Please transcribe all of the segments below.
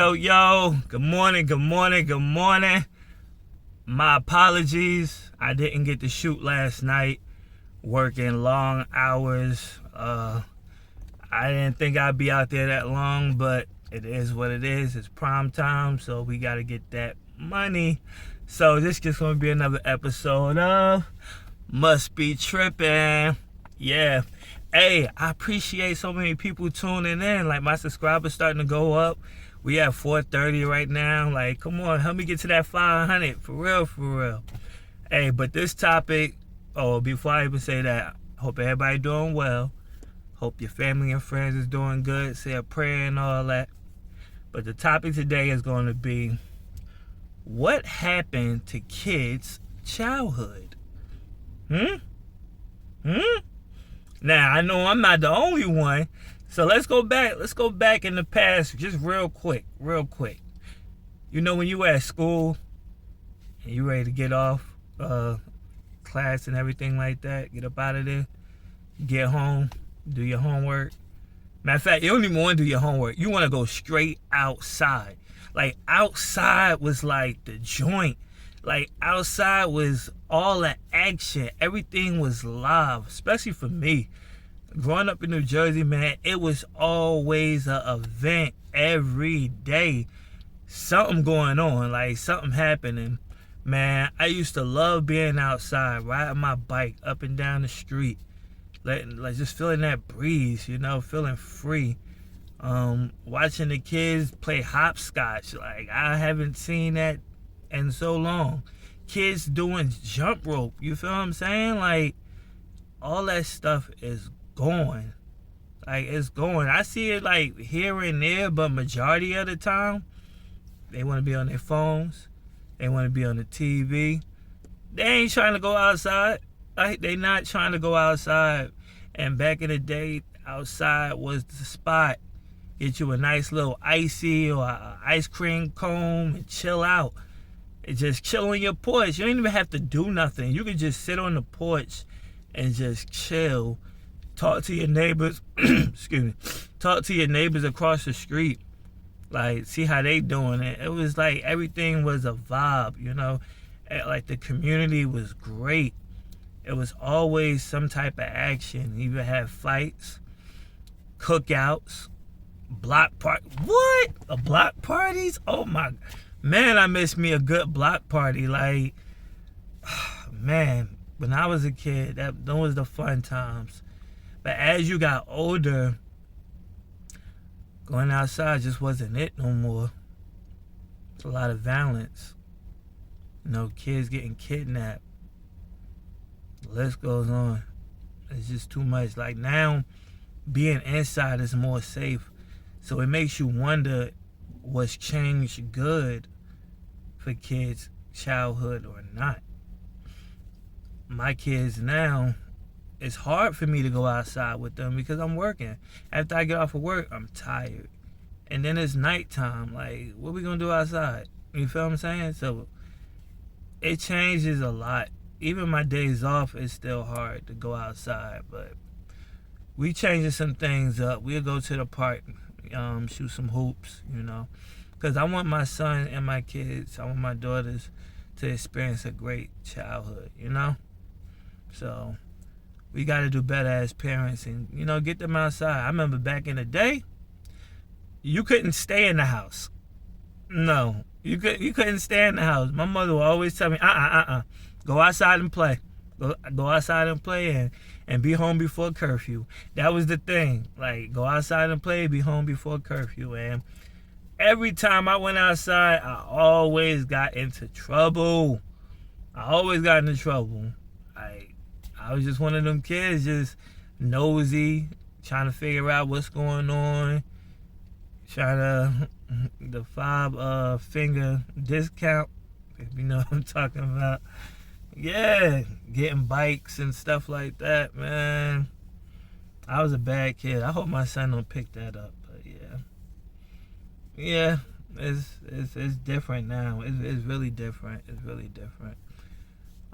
Yo, good morning. My apologies. I didn't get to shoot last night, working long hours. I didn't think I'd be out there that long, but it is what it is. It's prime time, so we got to get that money. So this is just going to be another episode of Must Be Trippin'. Yeah. Hey, I appreciate so many people tuning in. Like, my subscribers starting to go up. We at 430 right now. Like, come on, help me get to that 500. For real. Hey, but this topic, before I even say that, hope everybody doing well. Hope your family and friends is doing good. Say a prayer and all that. But the topic today is going to be, what happened to kids' childhood? Now, I know I'm not the only one. So let's go back in the past just real quick. You know, when you were at school and you ready to get off class and everything like that, get up out of there, get home, do your homework. Matter of fact, you don't even want to do your homework. You want to go straight outside. Like, outside was like the joint. Like, outside was all the action. Everything was live, especially for me. Growing up in New Jersey, man, it was always an event every day. Something going on, like something happening. Man, I used to love being outside, riding my bike up and down the street. Like just feeling that breeze, you know, feeling free. Watching the kids play hopscotch. Like, I haven't seen that in so long. Kids doing jump rope, you feel what I'm saying? Like, all that stuff is going. Like, it's going. I see it like here and there, but majority of the time, they want to be on their phones. They want to be on the TV. They ain't trying to go outside. Like, they not trying to go outside. And back in the day, outside was the spot. Get you a nice little icy or a ice cream cone and chill out. And just chill on your porch. You don't even have to do nothing. You can just sit on the porch and just chill. Talk to your neighbors. Excuse me. Talk to your neighbors across the street. Like, see how they doing it. It was like everything was a vibe, you know. Like, the community was great. It was always some type of action. You would have fights, cookouts, block party. What? A block parties? Oh my, man, I miss me a good block party. Like, man, when I was a kid, those was the fun times. But as you got older, going outside just wasn't it no more. It's a lot of violence. You know, kids getting kidnapped. The list goes on. It's just too much. Like, now, being inside is more safe. So it makes you wonder what's changed good for kids' childhood or not. My kids now, it's hard for me to go outside with them because I'm working. After I get off of work, I'm tired. And then it's nighttime. Like, what we gonna do outside? You feel what I'm saying? So it changes a lot. Even my days off, it's still hard to go outside. But we changing some things up. We'll go to the park, shoot some hoops, you know. Because I want my son and my kids, I want my daughters to experience a great childhood, you know. So we got to do better as parents and, you know, get them outside. I remember back in the day, you couldn't stay in the house. No, you couldn't stay in the house. My mother would always tell me, go outside and play. Go outside and play and be home before curfew. That was the thing. Like, go outside and play, be home before curfew. And every time I went outside, I always got into trouble. I was just one of them kids, just nosy, trying to figure out what's going on, trying to, the 5-finger discount, if you know what I'm talking about. Yeah, getting bikes and stuff like that, man. I was a bad kid. I hope my son don't pick that up, but yeah, it's different now. It's really different.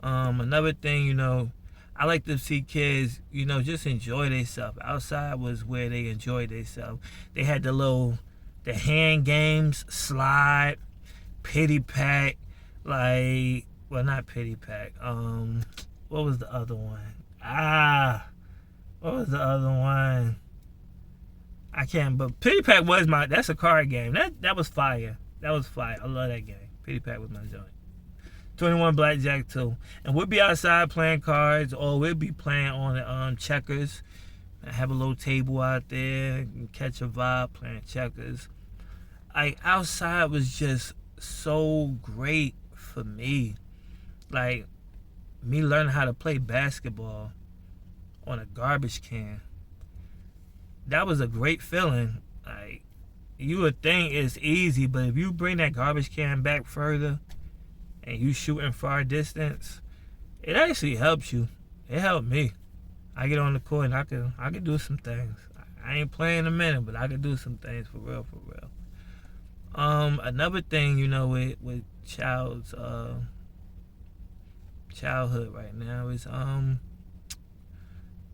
Another thing, you know, I like to see kids, you know, just enjoy themselves. Outside was where they enjoyed themselves. They had the little the hand games, slide, pity pack, not pity pack. What was the other one? What was the other one? I can't. But pity pack was that's a card game. That was fire. That was fire. I love that game. Pity pack was my joint. 21 Blackjack too. And we'll be outside playing cards, or we'll be playing on the checkers. I have a little table out there, and catch a vibe playing checkers. Like, outside was just so great for me. Like, me learning how to play basketball on a garbage can. That was a great feeling. Like, you would think it's easy, but if you bring that garbage can back further and you shooting far distance, it actually helps you. It helped me. I get on the court and I can do some things. I ain't playing in a minute, but I can do some things for real. Another thing, with childhood right now is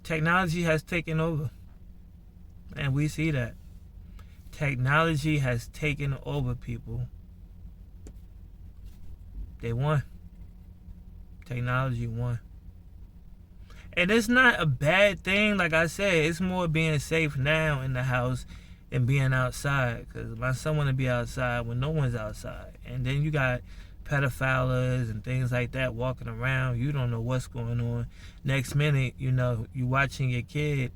technology has taken over. And we see that. Technology has taken over people. They won. Technology won. And it's not a bad thing. Like I said, it's more being safe now in the house than being outside. Because my son want to be outside when no one's outside. And then you got pedophiles and things like that walking around. You don't know what's going on. Next minute, you watching your kid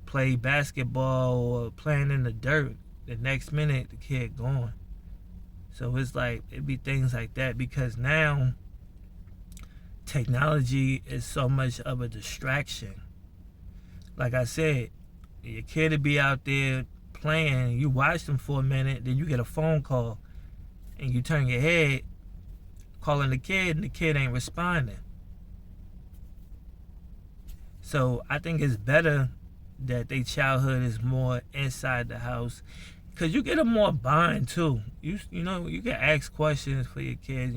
play basketball or playing in the dirt. The next minute, the kid gone. So it's like, it be things like that, because now technology is so much of a distraction. Like I said, your kid would be out there playing, you watch them for a minute, then you get a phone call, and you turn your head, calling the kid, and the kid ain't responding. So I think it's better that their childhood is more inside the house, because you get a more bond too. You can ask questions for your kids,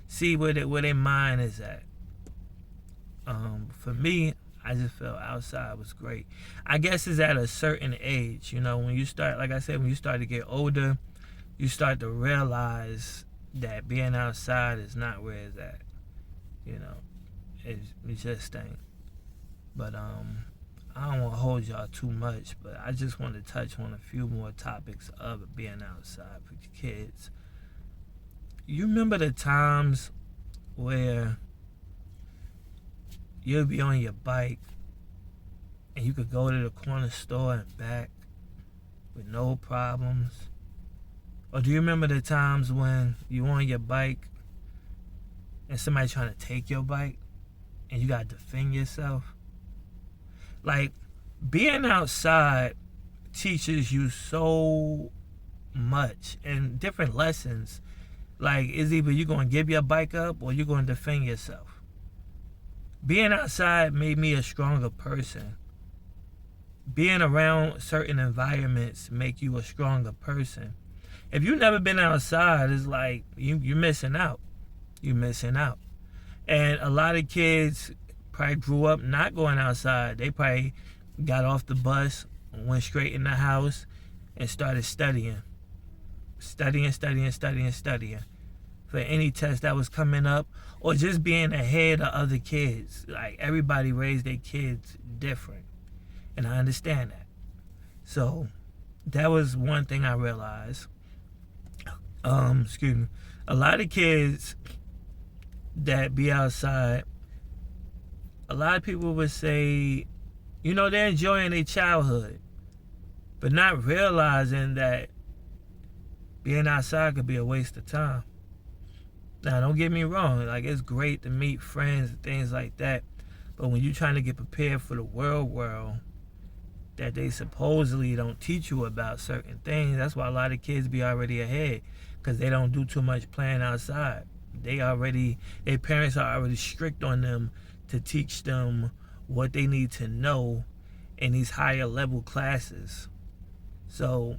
see where their mind is at. For me, I just felt outside was great. I guess it's at a certain age, when you start, like I said, when you start to get older, you start to realize that being outside is not where it's at. It just ain't. But I don't want to hold y'all too much, but I just want to touch on a few more topics of being outside with your kids. You remember the times where you'll be on your bike and you could go to the corner store and back with no problems? Or do you remember the times when you on your bike and somebody trying to take your bike and you got to defend yourself? Like, being outside teaches you so much and different lessons. Like, it's either you're going to give your bike up or you're going to defend yourself. Being outside made me a stronger person. Being around certain environments make you a stronger person. If you've never been outside, it's like you're missing out. You're missing out. And a lot of kids probably grew up not going outside. They probably got off the bus, went straight in the house, and started studying for any test that was coming up, or just being ahead of other kids. Like, everybody raised their kids different, and I understand that. So that was one thing I realized. A lot of kids that be outside, a lot of people would say, they're enjoying their childhood, but not realizing that being outside could be a waste of time. Now, don't get me wrong. Like, it's great to meet friends and things like that, but when you're trying to get prepared for the world that they supposedly don't teach you about certain things, that's why a lot of kids be already ahead, because they don't do too much playing outside. Their parents are already strict on them to teach them what they need to know in these higher level classes. So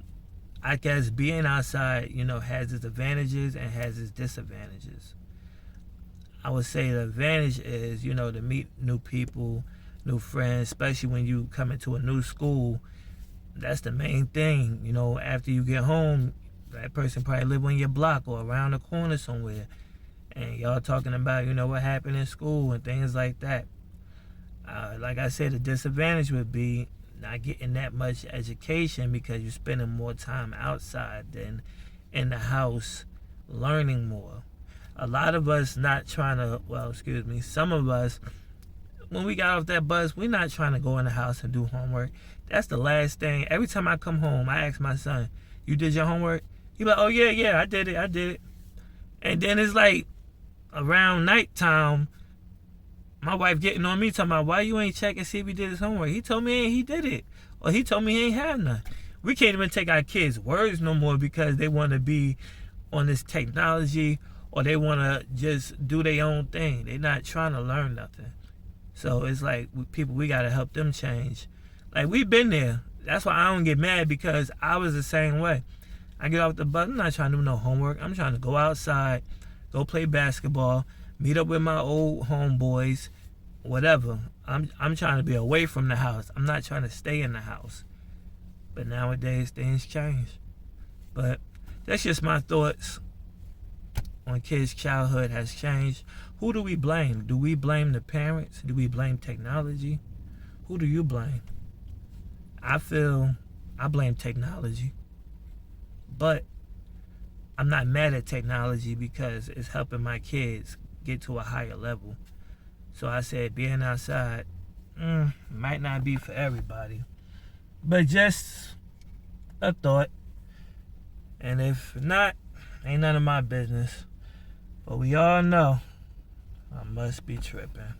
I guess being outside, has its advantages and has its disadvantages. I would say the advantage is, to meet new people, new friends, especially when you come into a new school. That's the main thing. You know, after you get home, that person probably live on your block or around the corner somewhere. And y'all talking about, you know, what happened in school and things like that. Like I said, the disadvantage would be not getting that much education because you're spending more time outside than in the house learning more. A lot of us not trying to, some of us, when we got off that bus, we're not trying to go in the house and do homework. That's the last thing. Every time I come home, I ask my son, you did your homework? He like, oh yeah, I did it. And then it's like around nighttime, my wife getting on me talking about, why you ain't check and see if he did his homework? He told me he did it. Or he told me he ain't have none. We can't even take our kids' words no more because they want to be on this technology or they want to just do their own thing. They're not trying to learn nothing. So it's like we got to help them change. Like, we've been there. That's why I don't get mad, because I was the same way. I get off the bus, I'm not trying to do no homework. I'm trying to go outside, go play basketball, meet up with my old homeboys, whatever. I'm trying to be away from the house. I'm not trying to stay in the house. But nowadays, things change. But that's just my thoughts on kids' childhood has changed. Who do we blame? Do we blame the parents? Do we blame technology? Who do you blame? I feel I blame technology. But I'm not mad at technology because it's helping my kids get to a higher level. So I said being outside might not be for everybody. But just a thought. And if not, ain't none of my business. But we all know I must be tripping.